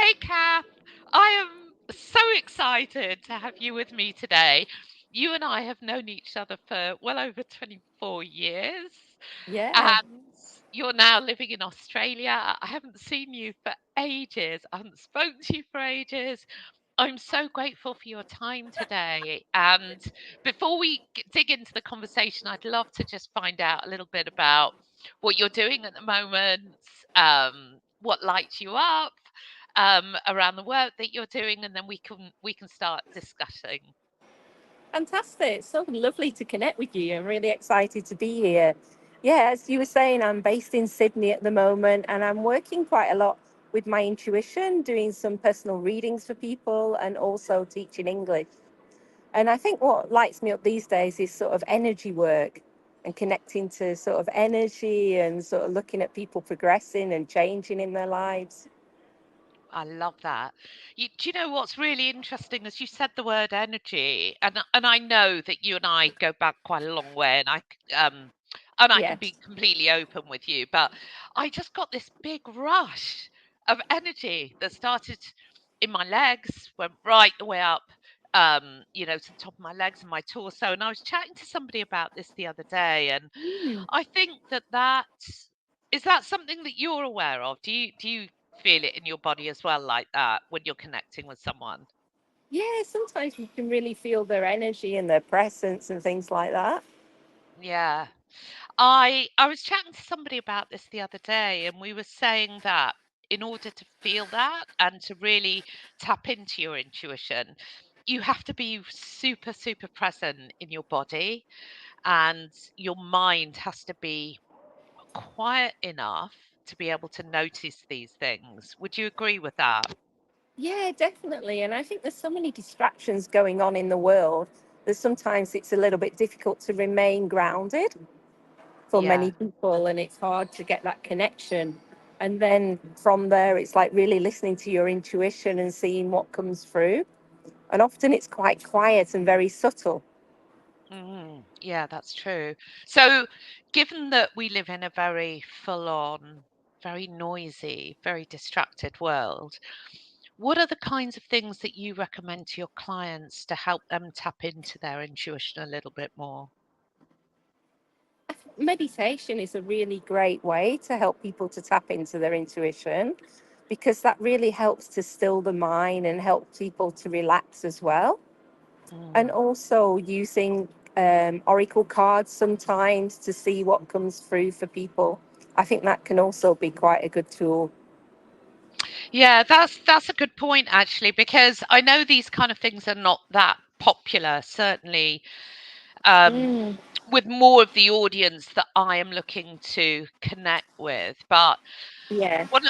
Hey, Kath. I am so excited to have you with me today. You and I have known each other for well over 24 years, Yeah. and you're now living in Australia. I haven't seen you for ages. I haven't spoken to you for ages. I'm so grateful for your time today. And before we dig into the conversation, I'd love to just find out a little bit about what you're doing at the moment, what lights you up, around the work that you're doing, and then we can start discussing. Fantastic. It's so lovely to connect with you. I'm really excited to be here. Yeah, as you were saying, I'm based in Sydney at the moment and I'm working quite a lot with my intuition, doing some personal readings for people and also teaching English. And I think what lights me up these days is sort of energy work and connecting to sort of energy and sort of looking at people progressing and changing in their lives. I love that. Do you know what's really interesting? As you said the word energy, and I know that you and I go back quite a long way, and I can be Yes. completely open with you, but I just got this big rush of energy that started in my legs, went right the way up, to the top of my legs and my torso. And I was chatting to somebody about this the other day, and Mm. I think that is that something that you're aware of? Do you feel it in your body as well, like that, when you're connecting with someone? Yeah, sometimes you can really feel their energy and their presence and things like that. Yeah. I was chatting to somebody about this the other day, and we were saying that in order to feel that and to really tap into your intuition, you have to be super, super present in your body, and your mind has to be quiet enough to be able to notice these things. Would you agree with that? Yeah, definitely. And I think there's so many distractions going on in the world that sometimes it's a little bit difficult to remain grounded for Yeah. many people, and it's hard to get that connection. And then from there, it's like really listening to your intuition and seeing what comes through. And often it's quite quiet and very subtle. Yeah, that's true. So, given that we live in a very full on, very noisy, very distracted world, what are the kinds of things that you recommend to your clients to help them tap into their intuition a little bit more? Meditation is a really great way to help people to tap into their intuition because that really helps to still the mind and help people to relax as well. And Mm. also using oracle cards sometimes to see what comes through for people. I think that can also be quite a good tool. Yeah, that's a good point actually, because I know these kind of things are not that popular, certainly, um, Mm, with more of the audience that I am looking to connect with. But yeah. when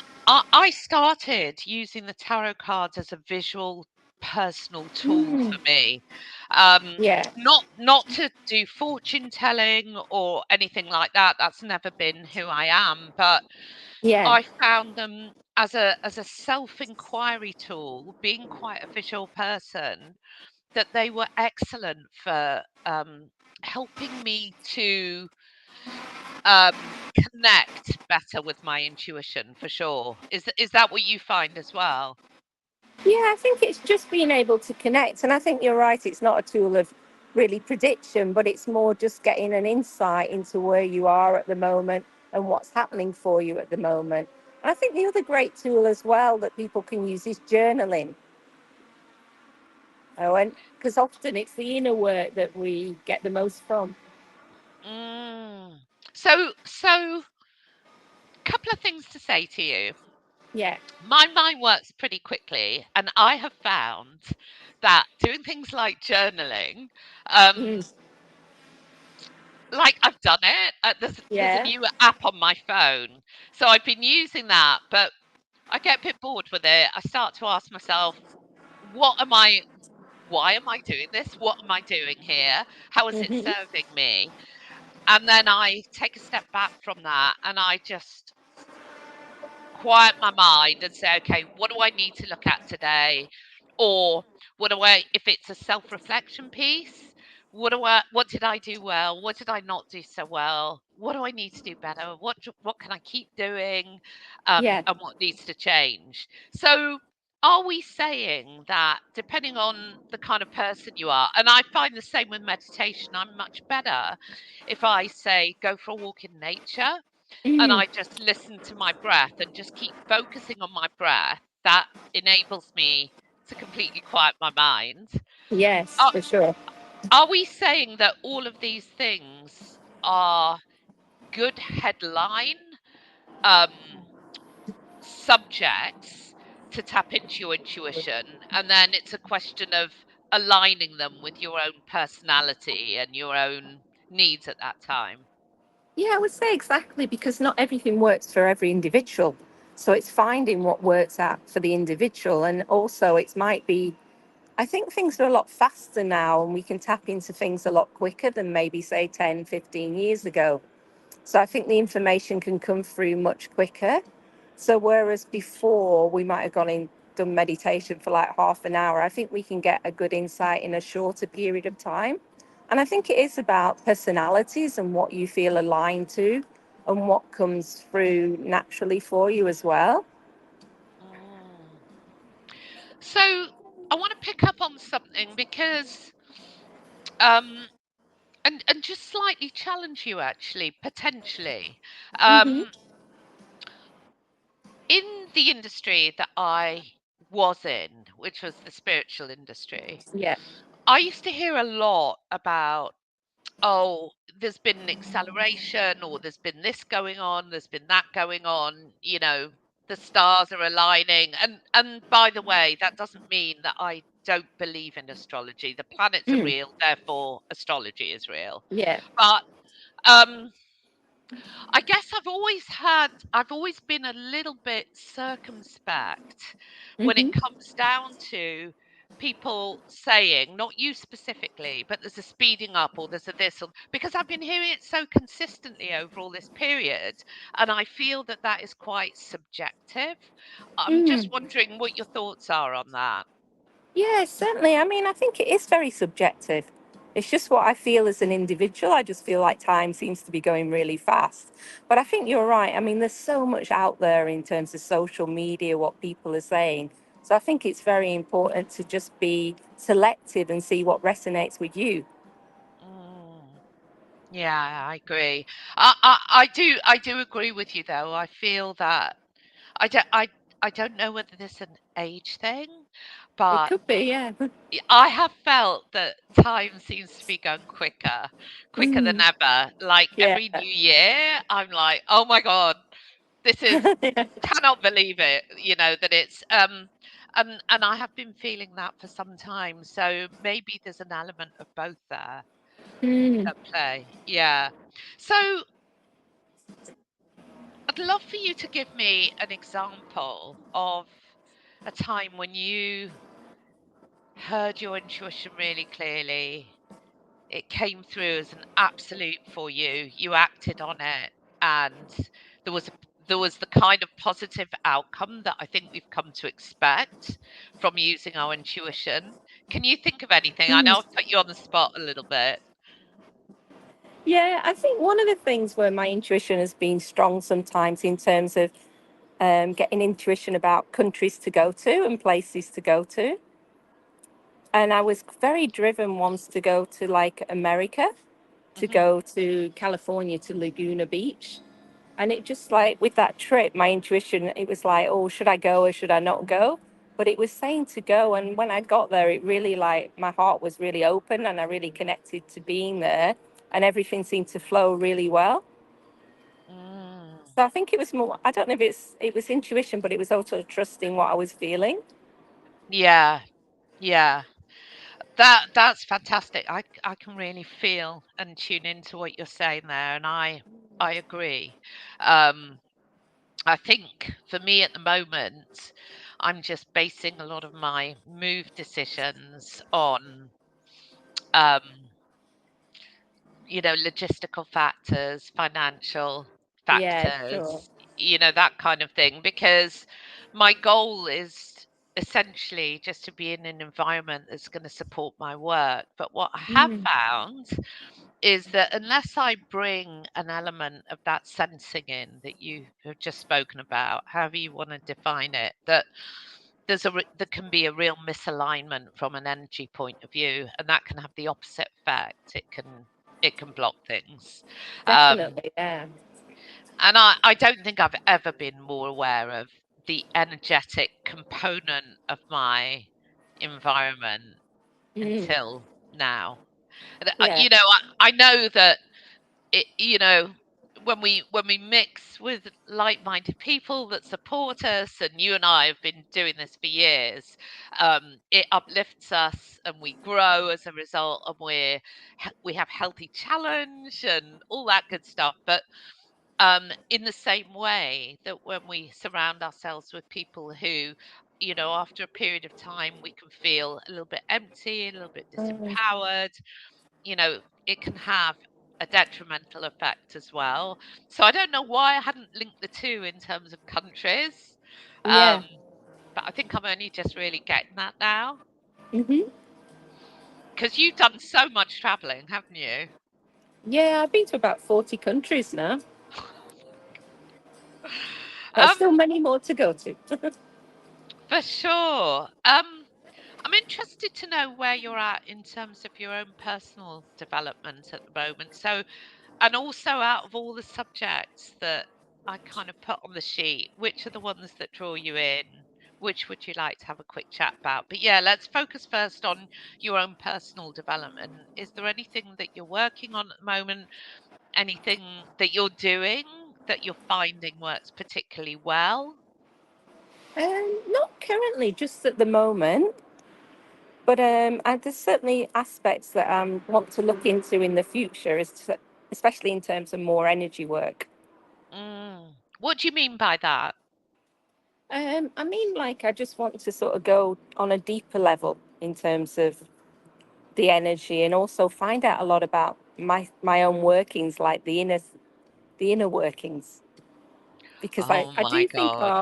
I started using the tarot cards as a visual personal tool Mm, for me, um, yeah. not to do fortune telling or anything like that. That's never been who I am, but Yeah. I found them as a self-enquiry tool, being quite a visual person, that they were excellent for helping me to connect better with my intuition, for sure. Is that what you find as well? Yeah, I think it's just being able to connect. And I think you're right, it's not a tool of really prediction, but it's more just getting an insight into where you are at the moment and what's happening for you at the moment. And I think the other great tool as well that people can use is journaling. Oh, and because often it's the inner work that we get the most from. Mm. So couple of things to say to you. Yeah. My mind works pretty quickly, and I have found that doing things like journaling, Mm, um, like I've done it. There's a yeah. new app on my phone, so I've been using that, but I get a bit bored with it. I start to ask myself, what am I? Why am I doing this? What am I doing here? How is it Hmm. serving me? And then I take a step back from that, and I just quiet my mind and say, okay, what do I need to look at today? Or if it's a self reflection piece, what did I do well? What did I not do so well? What do I need to do better? What can I keep doing? Yeah. And what needs to change? So are we saying that depending on the kind of person you are, and I find the same with meditation, I'm much better if I say go for a walk in nature and Mm, I just listen to my breath and just keep focusing on my breath. That enables me to completely quiet my mind. yes, Are, for sure. are we saying that all of these things are good headline um, subjects to tap into your intuition, and then it's a question of aligning them with your own personality and your own needs at that time? Yeah, I would say exactly, because not everything works for every individual. So it's finding what works out for the individual. And also, it might be, I think things are a lot faster now and we can tap into things a lot quicker than maybe, say, 10, 15 years ago. So I think the information can come through much quicker. So whereas before we might have gone in, done meditation for like half an hour, I think we can get a good insight in a shorter period of time. And I think it is about personalities and what you feel aligned to and what comes through naturally for you as well. Mm. So I want to pick up on something because um and just slightly challenge you actually, potentially. Mm-hmm. Um in the industry that I was in, which was the spiritual industry, Yeah. I used to hear a lot about, oh, there's been an acceleration, or there's been this going on, there's been that going on, the stars are aligning. And by the way, that doesn't mean that I don't believe in astrology. The planets are Mm. real, therefore astrology is real. Yeah. But um I guess I've always been a little bit circumspect when it Mm-hmm. comes down to people saying, not you specifically, but there's a speeding up or there's a this, or because I've been hearing it so consistently over all this period, and I feel that that is quite subjective. I'm just Mm. wondering what your thoughts are on that. Yeah, certainly. I mean, I think it is very subjective. It's just what I feel as an individual. I just feel like time seems to be going really fast. But I think you're right. I mean, there's so much out there in terms of social media, what people are saying. So I think it's very important to just be selective and see what resonates with you. Mm. Yeah, I agree. I do agree with you though. I feel that I don't I I don't know whether this is an age thing, It but could be, yeah. I have felt that time seems to be going quicker than Mm, ever. Like yeah. every new year, I'm like, oh my God, this is Yeah. cannot believe it, that it's and I have been feeling that for some time. So maybe there's an element of both there Mm, at play. Yeah. So I'd love for you to give me an example of a time when you heard your intuition really clearly. It came through as an absolute for you. You acted on it, and there was a there was the kind of positive outcome that I think we've come to expect from using our intuition. Can you think of anything? I know mm. I've put you on the spot a little bit. Yeah, I think one of the things where my intuition has been strong sometimes in terms of getting intuition about countries to go to and places to go to. And I was very driven once to go to like America, to Hmm. go to California, to Laguna Beach. And it just like with that trip, my intuition, it was like, oh, should I go or should I not go? But it was saying to go. And when I got there, it really like my heart was really open and I really connected to being there and everything seemed to flow really well. Mm. So I think it was more, I don't know if it was intuition, but it was also trusting what I was feeling. Yeah, yeah. That's fantastic. I can really feel and tune into what you're saying there, and I agree. Um, I think for me at the moment, I'm just basing a lot of my move decisions on um, logistical factors, financial Yeah, sure. factors, that kind of thing, because my goal is essentially just to be in an environment that's going to support my work. But what I have Mm. found is that unless I bring an element of that sensing in that you have just spoken about, however you want to define it, that there can be a real misalignment from an energy point of view, and that can have the opposite effect. It can block things. Um, Definitely, yeah. and I don't think I've ever been more aware of the energetic component of my environment Mm, until now. And, yeah. I know that it, when we mix with like-minded people that support us, and you and I have been doing this for years, it uplifts us and we grow as a result, and we have healthy challenge and all that good stuff. But in the same way that when we surround ourselves with people who, after a period of time, we can feel a little bit empty, a little bit Mm, disempowered, it can have a detrimental effect as well. So I don't know why I hadn't linked the two in terms of countries. yeah. Um, but I think I'm only just really getting that now, Hmm. because you've done so much traveling, haven't you? Yeah, I've been to about 40 countries now. There's Um, still many more to go to. for sure. I'm interested to know where you're at in terms of your own personal development at the moment. So, and also, out of all the subjects that I kind of put on the sheet, which are the ones that draw you in? Which would you like to have a quick chat about? But yeah, let's focus first on your own personal development. Is there anything that you're working on at the moment? Anything that you're doing that you're finding works particularly well? Not currently, just at the moment. But there's certainly aspects that I want to look into in the future, especially in terms of more energy work. What do you mean by that? I mean, like, I just want to sort of go on a deeper level in terms of the energy, and also find out a lot about my own workings, like the inner workings. Because Oh my God.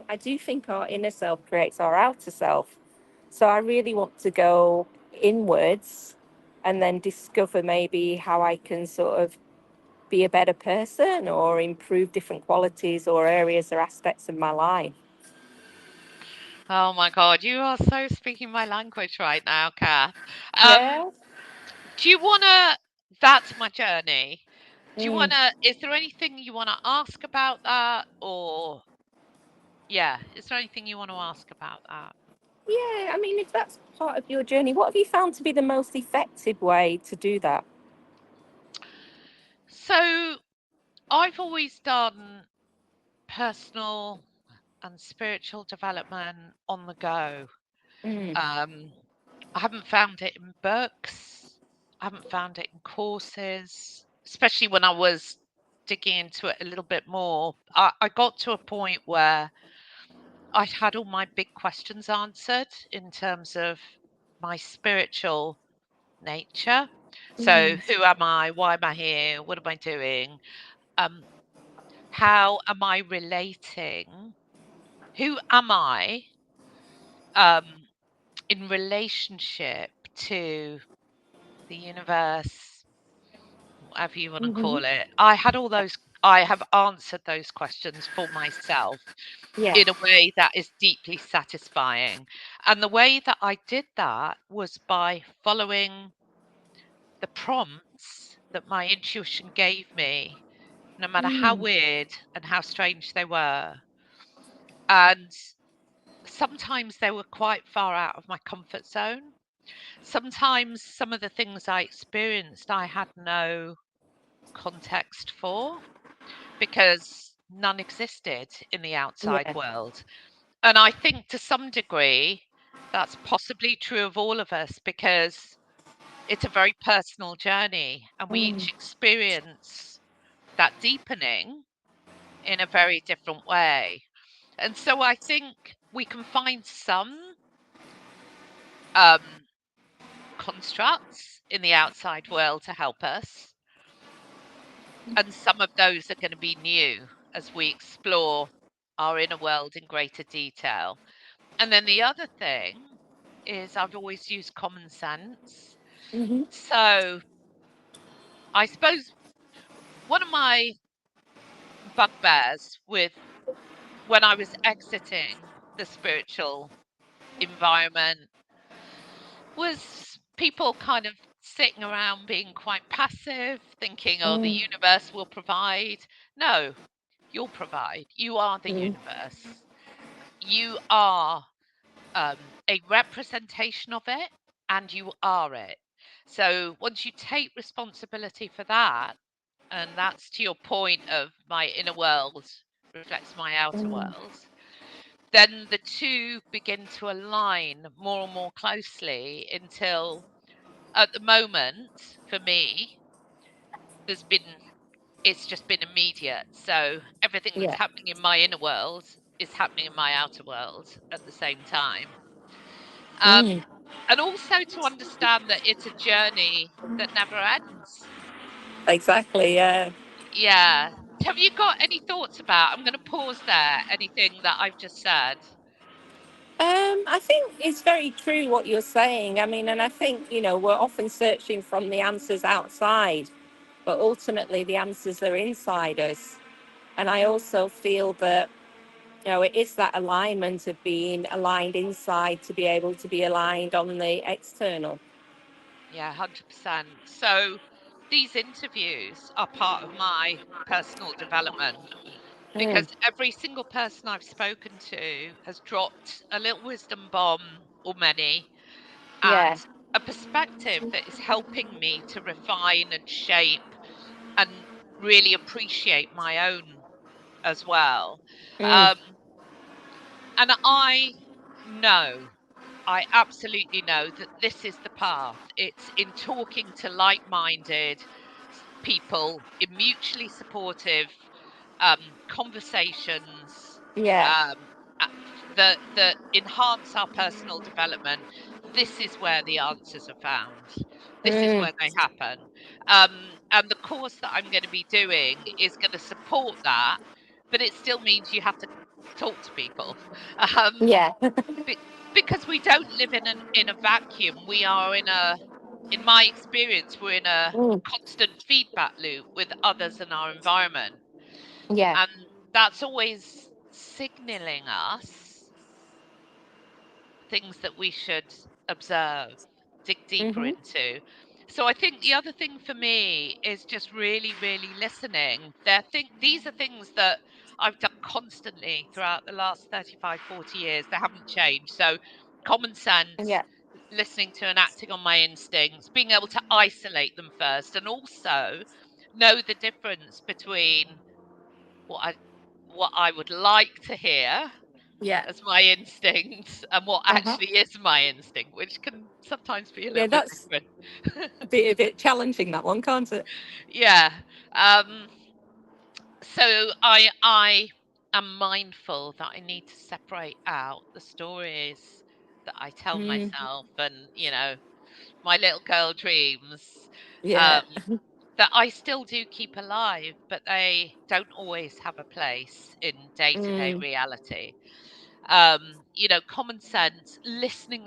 I do think our inner self creates our outer self. So I really want to go inwards and then discover maybe how I can sort of be a better person or improve different qualities or areas or aspects of my life. Oh my God. You are so speaking my language right now, Kath. Um, Yeah. do you want to? That's my journey. Do you want Mm. to? Is there anything you want to ask about that? Or, yeah, is there anything you want to ask about that? Yeah, I mean, if that's part of your journey, what have you found to be the most effective way to do that? So, I've always done personal and spiritual development on the go. Mm. Um, I haven't found it in books. I haven't found it in courses, especially when I was digging into it a little bit more. I got to a point where I'd had all my big questions answered in terms of my spiritual nature. So, Mm. who am I? Why am I here? What am I doing? Um, how am I relating? Who am I um, in relationship to the universe, whatever you want to Mm-hmm. call it? I have answered those questions for myself Yeah. in a way that is deeply satisfying. And the way that I did that was by following the prompts that my intuition gave me, no matter how Mm. weird and how strange they were. And sometimes they were quite far out of my comfort zone. Sometimes some of the things I experienced, I had no context for, because none existed in the outside Yeah. world. And I think to some degree, that's possibly true of all of us, because it's a very personal journey and we Mm. each experience that deepening in a very different way. And so I think we can find some um, constructs in the outside world to help us. And some of those are going to be new as we explore our inner world in greater detail. And then the other thing is, I've always used common sense. Mm-hmm. So I suppose one of my bugbears with when I was exiting the spiritual environment was people kind of sitting around being quite passive, thinking, oh, the Mm, universe will provide. No, you'll provide. You are the mm, universe. You are a representation of it, and you are it. So once you take responsibility for that, and that's to your point of my inner world reflects my outer mm. world, then the two begin to align more and more closely until at the moment, for me, there's been it's just been immediate. So everything that's Yeah. happening in my inner world is happening in my outer world at the same time. Um, Mm, and also to understand that it's a journey that never ends. exactly. Yeah. Yeah. Have you got any thoughts about? I'm going to pause there. Anything that I've just said? I think it's very true what you're saying. I mean, and I think, we're often searching from the answers outside, but ultimately the answers are inside us. And I also feel that, it is that alignment of being aligned inside to be able to be aligned on the external. Yeah, 100%. So these interviews are part of my personal development Mm, because every single person I've spoken to has dropped a little wisdom bomb or many and yeah. a perspective that is helping me to refine and shape and really appreciate my own as well. Mm, Um, and know, I absolutely know that this is the path. It's in talking to like minded people, in mutually supportive conversations yeah. um, that enhance our personal development. This is where the answers are found. This is Mm, where they happen. And the course that I'm going to be doing is going to support that, but it still means you have to talk to people. Um, yeah. be- because we don't live in a vacuum. We are in my experience, we're in a Mm, constant feedback loop with others in our environment, yeah. and that's always signaling us things that we should observe, dig deeper Hmm. into. So I think the other thing for me is just really, really listening. These are things that I've done constantly throughout the last 35, 40 years. They haven't changed. So common sense, Yeah. listening to and acting on my instincts, being able to isolate them first, and also know the difference between what I what I would like to hear Yeah. as my instinct and what Uh-huh. actually is my instinct, which can sometimes be a Yeah, little bit that's different. a bit challenging, that one, can't it? Yeah. Um, so I am mindful that I need to separate out the stories that I tell Mm, myself and, my little girl dreams. yeah. Um, that I still do keep alive, but they don't always have a place in day to day Mm, reality. Common sense, listening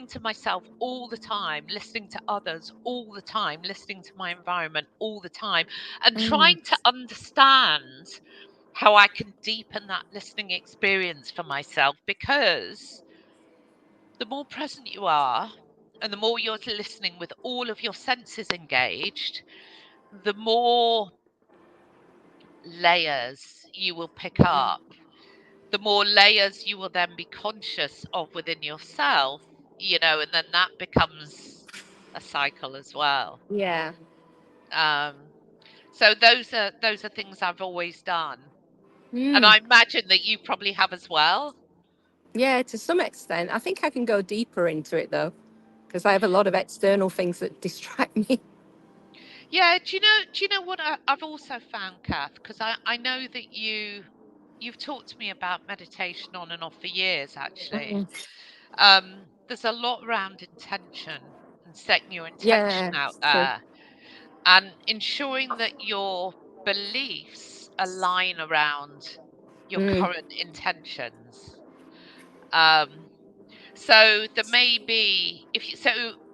to myself all the time, listening to others all the time, listening to my environment all the time, and mm, trying to understand how I can deepen that listening experience for myself. Because the more present you are, and the more you're listening with all of your senses engaged, the more layers you will pick mm, up, the more layers you will then be conscious of within yourself, and then that becomes a cycle as well. yeah. Um, so those are things I've always done, and Mm, I imagine that you probably have as well. yeah, to some extent. I think I can go deeper into it though, because I have a lot of external things that distract me. Yeah, do you know what I've also found, Kath? Because I know that you've talked to me about meditation on and off for years, actually. Mm, There's a lot around intention and setting your intention yeah, out it's true. there and ensuring that your beliefs align around your Mm, current intentions. Um, so there may be,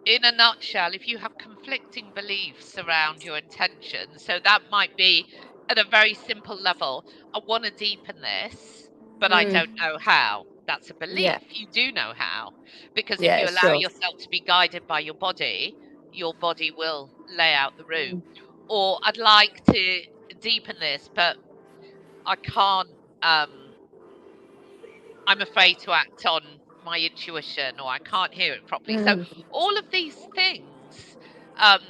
in a nutshell, if you have conflicting beliefs around your intentions, so that might be at a very simple level, I want to deepen this, but I mm, don't know how. That's a Yeah. belief. You do know how, because if you Yeah. allow Sure. yourself to be guided by your body will lay out the route. Or I'd like to deepen this, but I can't. I'm afraid to act on my intuition, or I can't hear it properly. So Mm. all of these things um,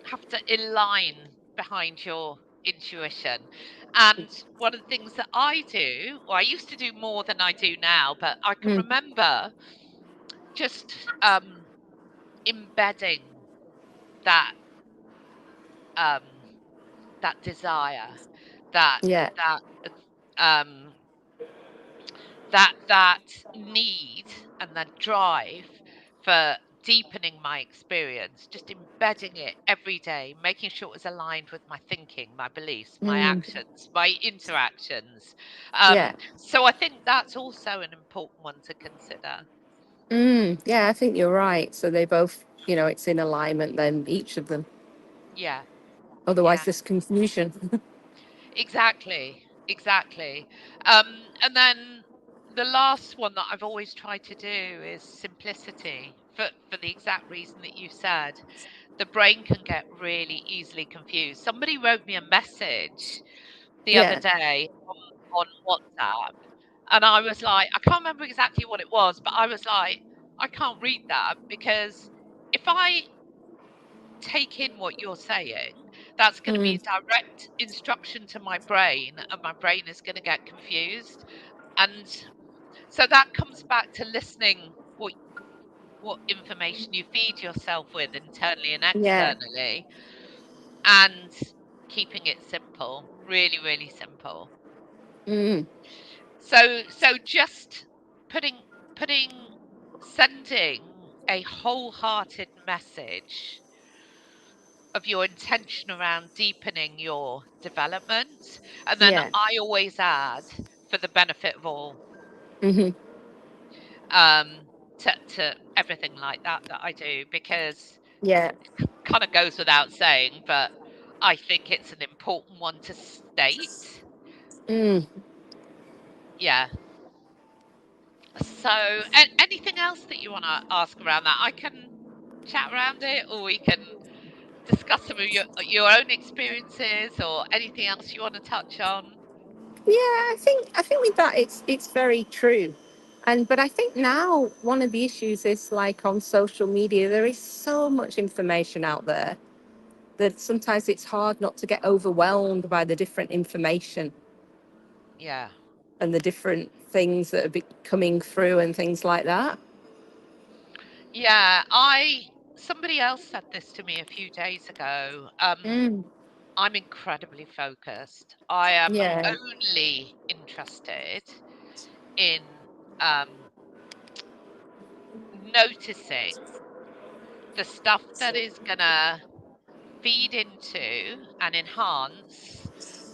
have to align behind your intuition. And one of the things that I do, or I used to do more than I do now, but I can Mm. remember just embedding that um, that desire, that Yeah. that um, that need and that drive for deepening my experience, just embedding it every day, making sure it was aligned with my thinking, my beliefs, my Mm. actions, my interactions. Yeah. So I think that's also an important one to consider. Yeah, I think you're right. So they both, it's in alignment then, each of them. Yeah, Otherwise, yeah. there's confusion. Exactly, exactly. And then the last one that I've always tried to do is simplicity, for the exact reason that you said. The brain can get really easily confused. Somebody wrote me a message the other Yeah. day on WhatsApp, and I was like, I can't remember exactly what it was, but I was like, I can't read that, because if I take in what you're saying, that's going to be Mm. a direct instruction to my brain, and my brain is going to get confused. And so that comes back to listening what information you feed yourself with internally and Yeah. externally, and keeping it simple, really, really simple. Mm. So just putting putting sending a wholehearted message of your intention around deepening your development. And then Yeah. I always add, for the benefit of all, Hmm. um, to everything like that I do, because Yeah. kind of goes without saying, but I think it's an important one to state. Mm. Yeah. So, anything else that you want to ask around that? I can chat around it, or we can discuss some of your own experiences, or anything else you want to touch on. Yeah, I think with that it's very true. But I think now one of the issues is like on social media, there is so much information out there that sometimes it's hard not to get overwhelmed by the different information Yeah. and the different things that are coming through and things like that. Yeah, somebody else said this to me a few days ago. Mm. I'm incredibly focused. I am Yeah. only interested in um, noticing the stuff that is gonna feed into and enhance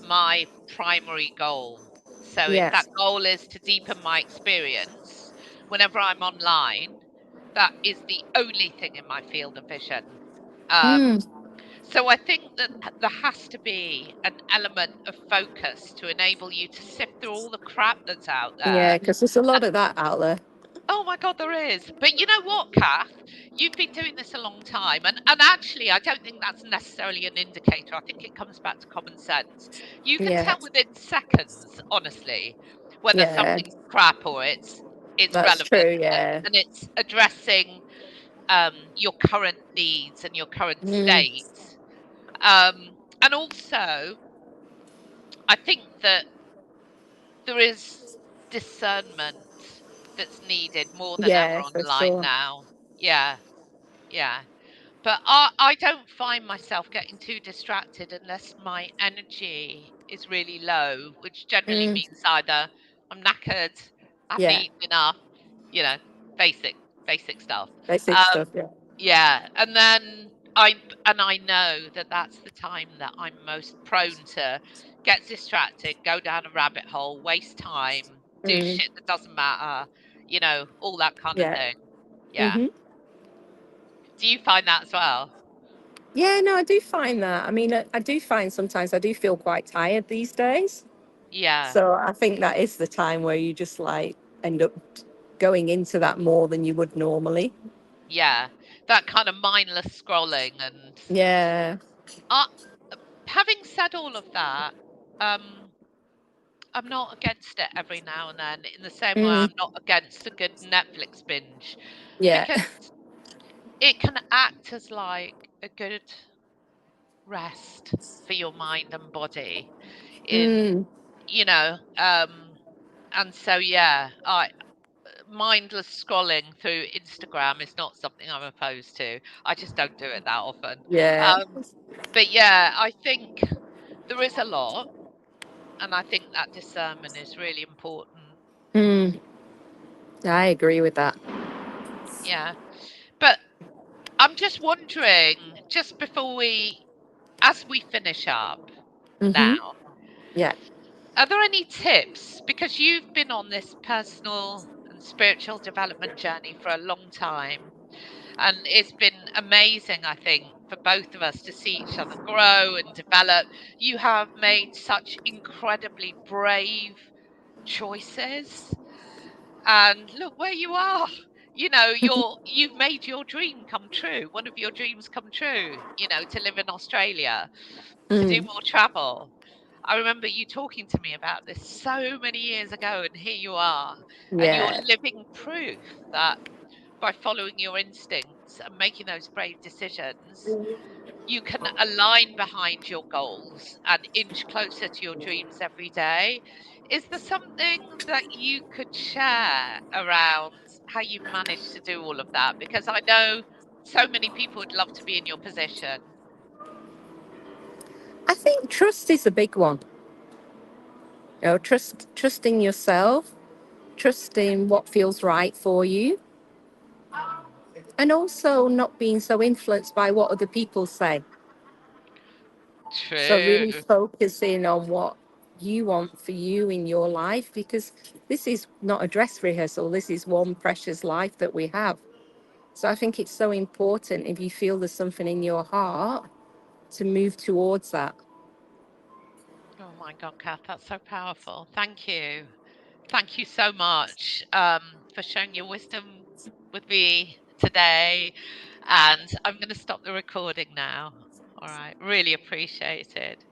my primary goal. So if Yeah. that goal is to deepen my experience whenever I'm online, that is the only thing in my field of vision. Mm. Um, So I think that there has to be an element of focus to enable you to sift through all the crap that's out Yeah, there. because there's a Uh, lot of that out there. Oh my God, there is. But you know what, Kath? You've been doing this a long time. And actually, I don't think that's necessarily an indicator. I think it comes back to common sense. You can Yeah. tell within seconds, honestly, whether Yeah, something's crap or it's that's relevant, true. Yeah. and it's addressing your current needs and your current Mm. state. And also, I think that there is discernment that's needed more than ever Yeah, for online sure. now. Yeah, yeah. But I don't find myself getting too distracted unless my energy is really low, which generally Mm. means either I'm knackered, I haven't Yeah, eaten enough, you know, basic, basic stuff. basic Um, stuff. Yeah. Yeah, and I know that that's the time that I'm most prone to get distracted, go down a rabbit hole, waste time, do Mm. shit that doesn't matter, all that kind of Yeah. thing. Yeah. Hmm. Do you find that as well? Yeah, no, I do find that. I mean, I do find sometimes I do feel quite tired these days. Yeah. So I think that is the time where you just like end up going into that more than you would normally. Yeah. That kind of mindless scrolling. And Yeah. uh, having said all of that, um, I'm not against it every now and then, in the same way Mm, I'm not against a good Netflix binge, yeah. because it can act as like a good rest for your mind and body in, Mm, you know, and so yeah, I mindless scrolling through Instagram is not something I'm opposed to. I just don't do it that often. yeah. Um, but yeah, I think there is a lot, and I think that discernment is really important. Mm, I agree with that. Yeah. But I'm just wondering, just before as we finish up now, Mm-hmm. Yeah. are there any tips? Because you've been on this personal and spiritual development journey for a long time. And it's been amazing, I think, for both of us to see each other grow and develop. You have made such incredibly brave choices. And look where you are. You've made your dream come true. One of your dreams come true, to live in Australia, to do Mm, more travel. I remember you talking to me about this so many years ago, and here you are. And you're yeah. living proof that by following your instincts and making those brave decisions, you can align behind your goals and inch closer to your dreams every day. Is there something that you could share around how you've managed to do all of that? Because I know so many people would love to be in your position. I think trust is a big one. Trusting yourself, trusting what feels right for you, Mm, and also not being so influenced by what other people say. So true. really focusing on what you want for you in your life, because this is not a dress rehearsal. This is one precious life that we have. So I think it's so important, if you feel there's something in your heart, to move towards that. Oh my God, Kath, that's so powerful. Thank you. Thank you so much for sharing your wisdom with me today. And I'm going to stop the recording now. All right. Really appreciate it.